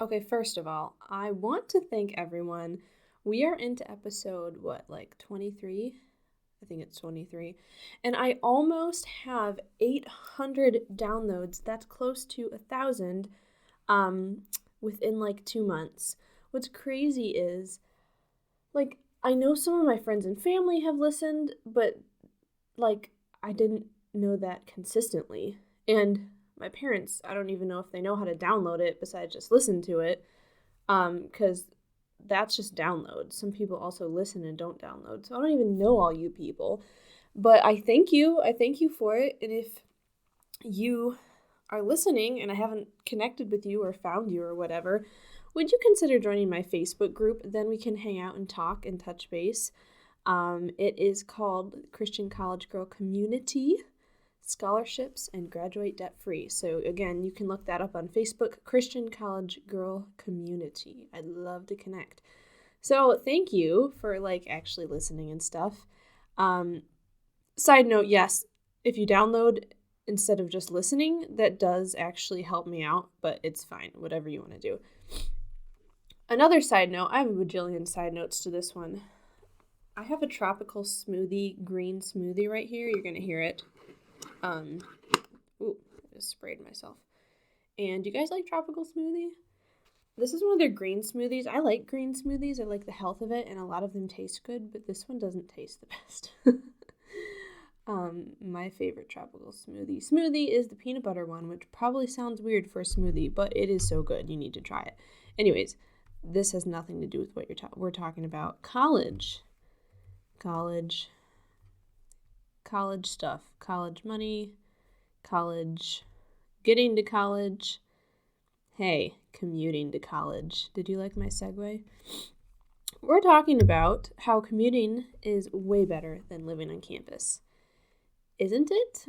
Okay, first of all, I want to thank everyone. We are into episode, 23? I think it's 23. And I almost have 800 downloads. That's close to 1,000 within 2 months. What's crazy is, I know some of my friends and family have listened, but, I didn't know that consistently. And my parents, I don't even know if they know how to download it besides just listen to it, because that's just download. Some people also listen and don't download, so I don't even know all you people. But I thank you. I thank you for it. And if you are listening and I haven't connected with you or found you or whatever, would you consider joining my Facebook group? Then we can hang out and talk and touch base. It is called Christian College Girl Community, Scholarships, and Graduate Debt Free. So again, you can look that up on Facebook, Christian College Girl Community. I'd love to connect. So thank you for actually listening and stuff. Side note, yes, if you download instead of just listening, that does actually help me out, but it's fine, whatever you want to do. Another side note, I have a bajillion side notes to this one. I have a tropical smoothie, green smoothie right here. You're going to hear it. I just sprayed myself. And do you guys like tropical smoothie? This is one of their green smoothies. I like green smoothies. I like the health of it, and a lot of them taste good, but this one doesn't taste the best. My favorite tropical smoothie is the peanut butter one, which probably sounds weird for a smoothie, but it is so good. You need to try it. Anyways, this has nothing to do with what we're talking about. College stuff, college money, college, getting to college. Hey, commuting to college. Did you like my segue? We're talking about how commuting is way better than living on campus. Isn't it?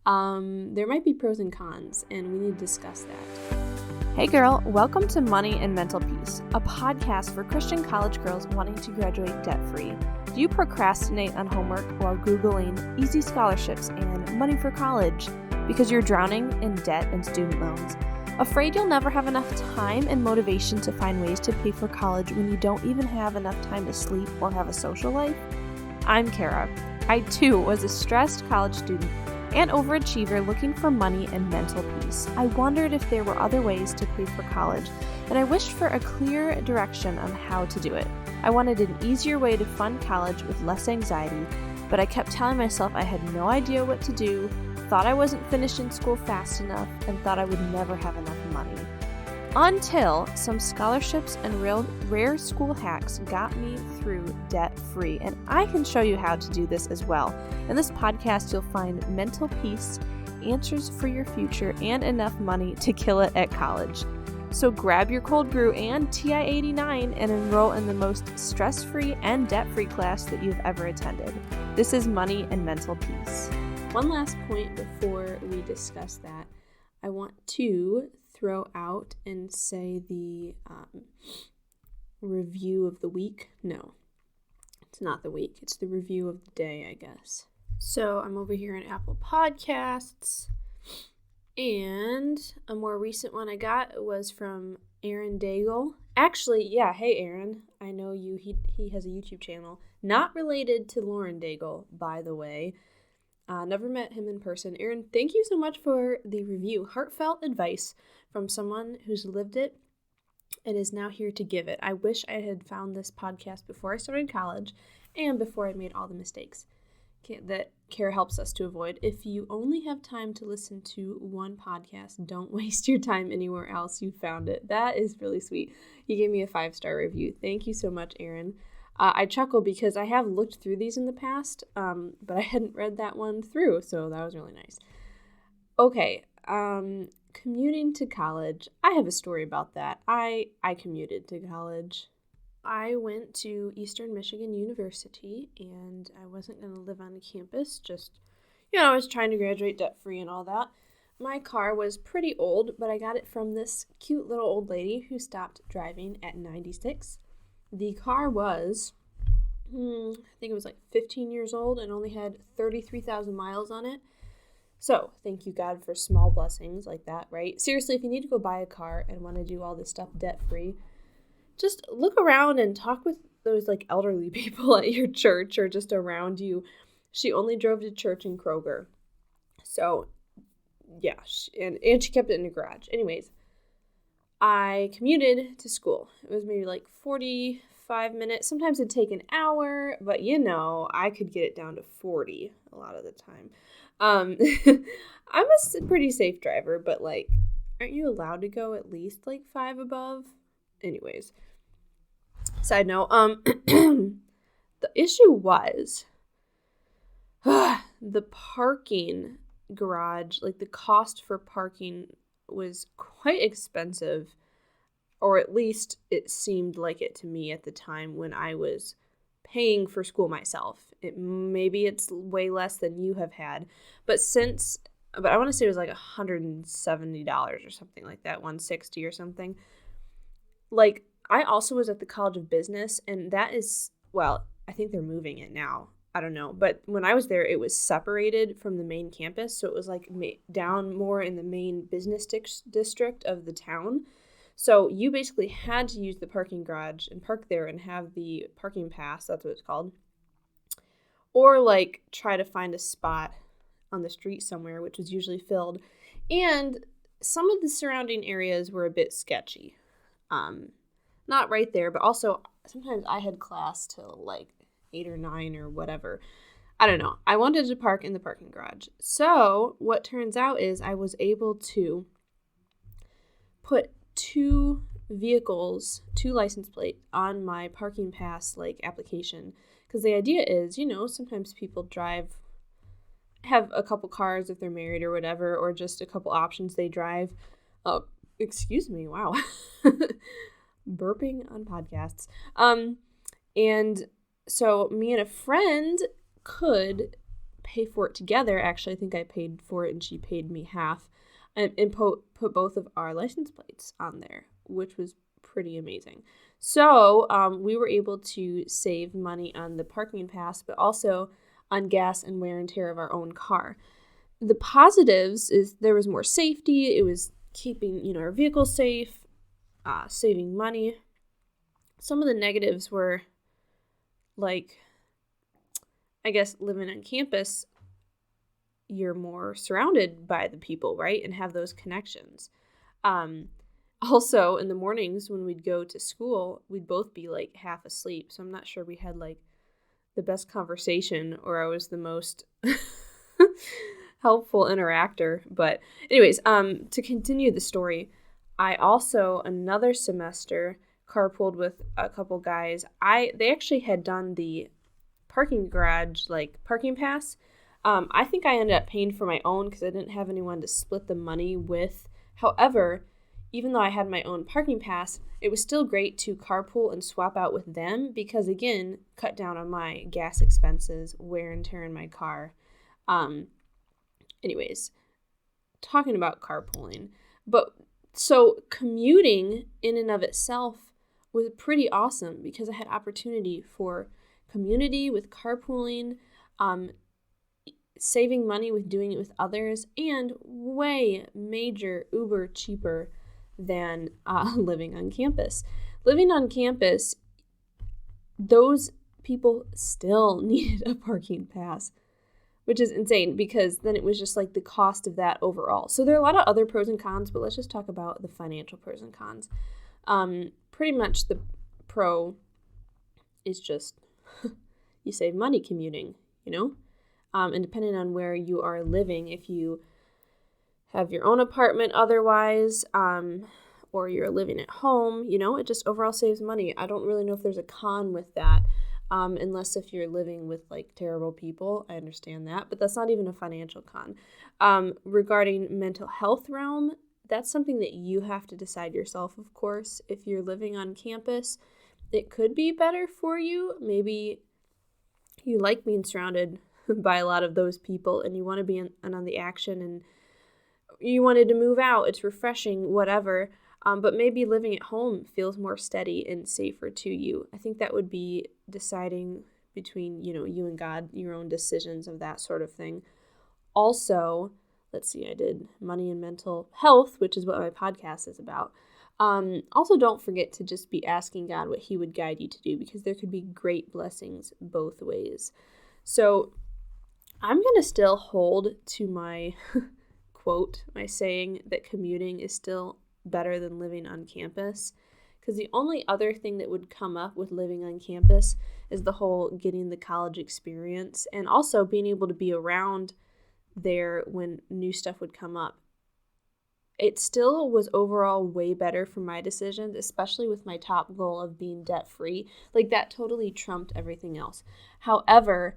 There might be pros and cons, and we need to discuss that. Hey girl, welcome to Money and Mental Peace, a podcast for Christian college girls wanting to graduate debt-free. Do you procrastinate on homework while Googling easy scholarships and money for college because you're drowning in debt and student loans? Afraid you'll never have enough time and motivation to find ways to pay for college when you don't even have enough time to sleep or have a social life? I'm Kara. I too was a stressed college student and overachiever looking for money and mental peace. I wondered if there were other ways to pay for college, and I wished for a clear direction on how to do it. I wanted an easier way to fund college with less anxiety, but I kept telling myself I had no idea what to do, thought I wasn't finishing school fast enough, and thought I would never have enough money. Until some scholarships and rare school hacks got me through debt-free, and I can show you how to do this as well. In this podcast, you'll find mental peace, answers for your future, and enough money to kill it at college. So grab your cold brew and TI-89 and enroll in the most stress-free and debt-free class that you've ever attended. This is Money and Mental Peace. One last point before we discuss that. I want to throw out and say the review of the week. No, it's not the week. It's the review of the day, I guess. So I'm over here on Apple Podcasts, and a more recent one I got was from Aaron Daigle. Actually, yeah, hey Aaron, I know you. He has a YouTube channel, not related to Lauren Daigle, by the way. Never met him in person. Aaron, thank you so much for the review. Heartfelt advice from someone who's lived it and is now here to give it. I wish I had found this podcast before I started college and before I made all the mistakes that Kara helps us to avoid. If you only have time to listen to one podcast, don't waste your time anywhere else. You found it. That is really sweet. You gave me a 5-star review. Thank you so much, Aaron. I chuckle because I have looked through these in the past, but I hadn't read that one through, so that was really nice. Okay, commuting to college. I have a story about that. I commuted to college. I went to Eastern Michigan University, and I wasn't going to live on campus, just, I was trying to graduate debt-free and all that. My car was pretty old, but I got it from this cute little old lady who stopped driving at 96. The car was, I think it was 15 years old and only had 33,000 miles on it. So thank you, God, for small blessings like that, right? Seriously, if you need to go buy a car and want to do all this stuff debt-free, just look around and talk with those like elderly people at your church or just around you. She only drove to church in Kroger. So yeah, and she kept it in a garage. Anyways, I commuted to school. It was maybe like 45 minutes. Sometimes it'd take an hour, but I could get it down to 40 a lot of the time. I'm a pretty safe driver, but like, aren't you allowed to go at least like 5 above? Anyways, side note, the issue was the parking garage, like the cost for parking was quite expensive, or at least it seemed like it to me at the time when I was paying for school myself. Maybe it's way less than you have had, but I want to say it was like $170 or something like that, $160 or something. Like, I also was at the College of Business, and that is, well, I think they're moving it now. I don't know. But when I was there, it was separated from the main campus. So it was like down more in the main business district of the town. So you basically had to use the parking garage and park there and have the parking pass. That's what it's called. Or like try to find a spot on the street somewhere, which was usually filled. And some of the surrounding areas were a bit sketchy. Not right there, but also sometimes I had class till like 8 or 9 or whatever. I don't know. I wanted to park in the parking garage. So what turns out is I was able to put 2 license plate on my parking pass like application. Because the idea is, sometimes people have a couple cars if they're married or whatever, or just a couple options they drive. Oh, excuse me. Wow. Burping on podcasts. And so me and a friend could pay for it together. Actually, I think I paid for it and she paid me half, and put both of our license plates on there, which was pretty amazing. So we were able to save money on the parking pass, but also on gas and wear and tear of our own car. The positives is there was more safety. It was keeping, our vehicle safe, saving money. Some of the negatives were like, I guess living on campus, you're more surrounded by the people, right? And have those connections. Also, in the mornings when we'd go to school, we'd both be like half asleep. So I'm not sure we had like the best conversation or I was the most helpful interactor. But anyways, to continue the story, I also, another semester, carpooled with a couple guys. They actually had done the parking garage, like parking pass. I think I ended up paying for my own because I didn't have anyone to split the money with. However, even though I had my own parking pass, it was still great to carpool and swap out with them because, again, cut down on my gas expenses, wear and tear in my car. Anyways, talking about carpooling. But so commuting in and of itself was pretty awesome because I had opportunity for community with carpooling, saving money with doing it with others, and way major uber cheaper than living on campus. Living on campus, those people still needed a parking pass, which is insane because then it was just like the cost of that overall. So there are a lot of other pros and cons, but let's just talk about the financial pros and cons. Pretty much the pro is just you save money commuting, and depending on where you are living, if you have your own apartment otherwise, or you're living at home, it just overall saves money. I don't really know if there's a con with that, unless if you're living with like terrible people. I understand that, but that's not even a financial con. Regarding mental health realm, that's something that you have to decide yourself, of course. If you're living on campus, it could be better for you. Maybe you like being surrounded by a lot of those people and you want to be on the action and you wanted to move out. It's refreshing, whatever. But maybe living at home feels more steady and safer to you. I think that would be deciding between, you and God, your own decisions of that sort of thing. Also, let's see, I did money and mental health, which is what my podcast is about. Also, don't forget to just be asking God what he would guide you to do, because there could be great blessings both ways. So I'm going to still hold to my quote, my saying that commuting is still better than living on campus, because the only other thing that would come up with living on campus is the whole getting the college experience and also being able to be around there when new stuff would come up. It still was overall way better for my decisions, especially with my top goal of being debt-free. Like, that totally trumped everything else. However,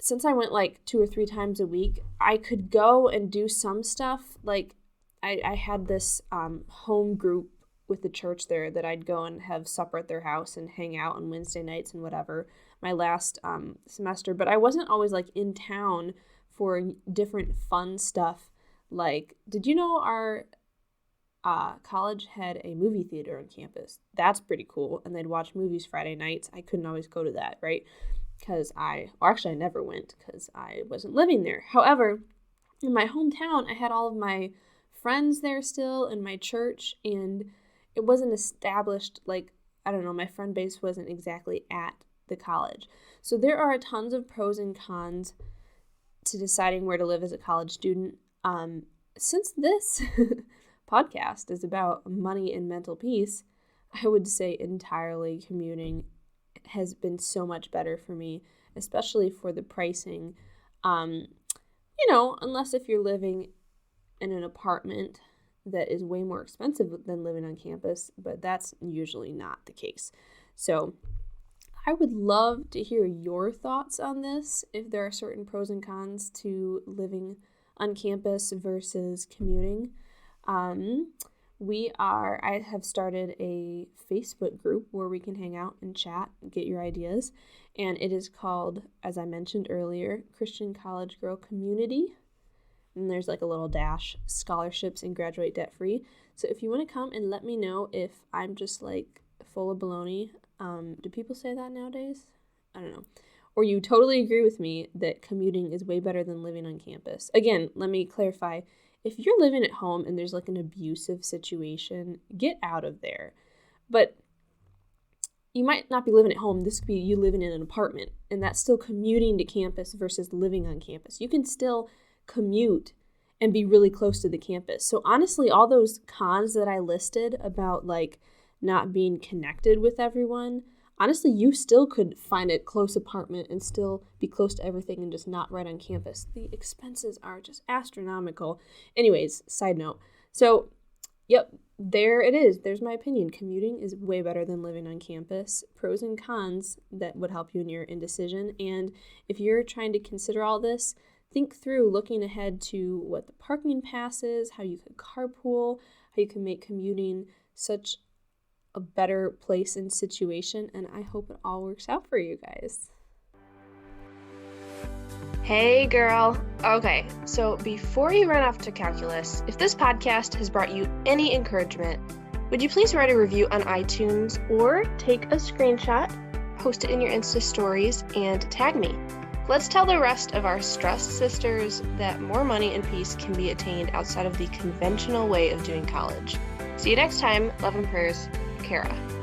since I went like 2 or 3 times a week, I could go and do some stuff. Like, I had this home group with the church there that I'd go and have supper at their house and hang out on Wednesday nights and whatever my last semester. But I wasn't always like in town for different fun stuff. Like, did you know our college had a movie theater on campus? That's pretty cool. And they'd watch movies Friday nights. I couldn't always go to that, right? Because I never went because I wasn't living there. However, in my hometown, I had all of my friends there still in my church, and it wasn't established, like, I don't know, my friend base wasn't exactly at the college. So there are tons of pros and cons to deciding where to live as a college student. Since this podcast is about money and mental peace, I would say entirely commuting has been so much better for me, especially for the pricing. Unless if you're living in an apartment that is way more expensive than living on campus, but that's usually not the case. So I would love to hear your thoughts on this, if there are certain pros and cons to living on campus versus commuting. I have started a Facebook group where we can hang out and chat and get your ideas. And it is called, as I mentioned earlier, Christian College Girl Community. And there's like a little dash, scholarships and graduate debt free. So if you want to come and let me know if I'm just like full of baloney. Do people say that nowadays? I don't know. Or you totally agree with me that commuting is way better than living on campus. Again, let me clarify. If you're living at home and there's like an abusive situation, get out of there. But you might not be living at home. This could be you living in an apartment, and that's still commuting to campus versus living on campus. You can still commute and be really close to the campus. So honestly, all those cons that I listed about like not being connected with everyone, honestly, you still could find a close apartment and still be close to everything and just not right on campus. The expenses are just astronomical. Anyways, side note. So, yep, there it is. There's my opinion. Commuting is way better than living on campus. Pros and cons that would help you in your indecision. And if you're trying to consider all this, think through looking ahead to what the parking pass is, how you could carpool, how you can make commuting such a better place and situation, and I hope it all works out for you guys. Hey girl. Okay, so before you run off to calculus, if this podcast has brought you any encouragement, would you please write a review on iTunes or take a screenshot, post it in your Insta stories, and tag me. Let's tell the rest of our stressed sisters that more money and peace can be attained outside of the conventional way of doing college. See you next time. Love and prayers, Kara.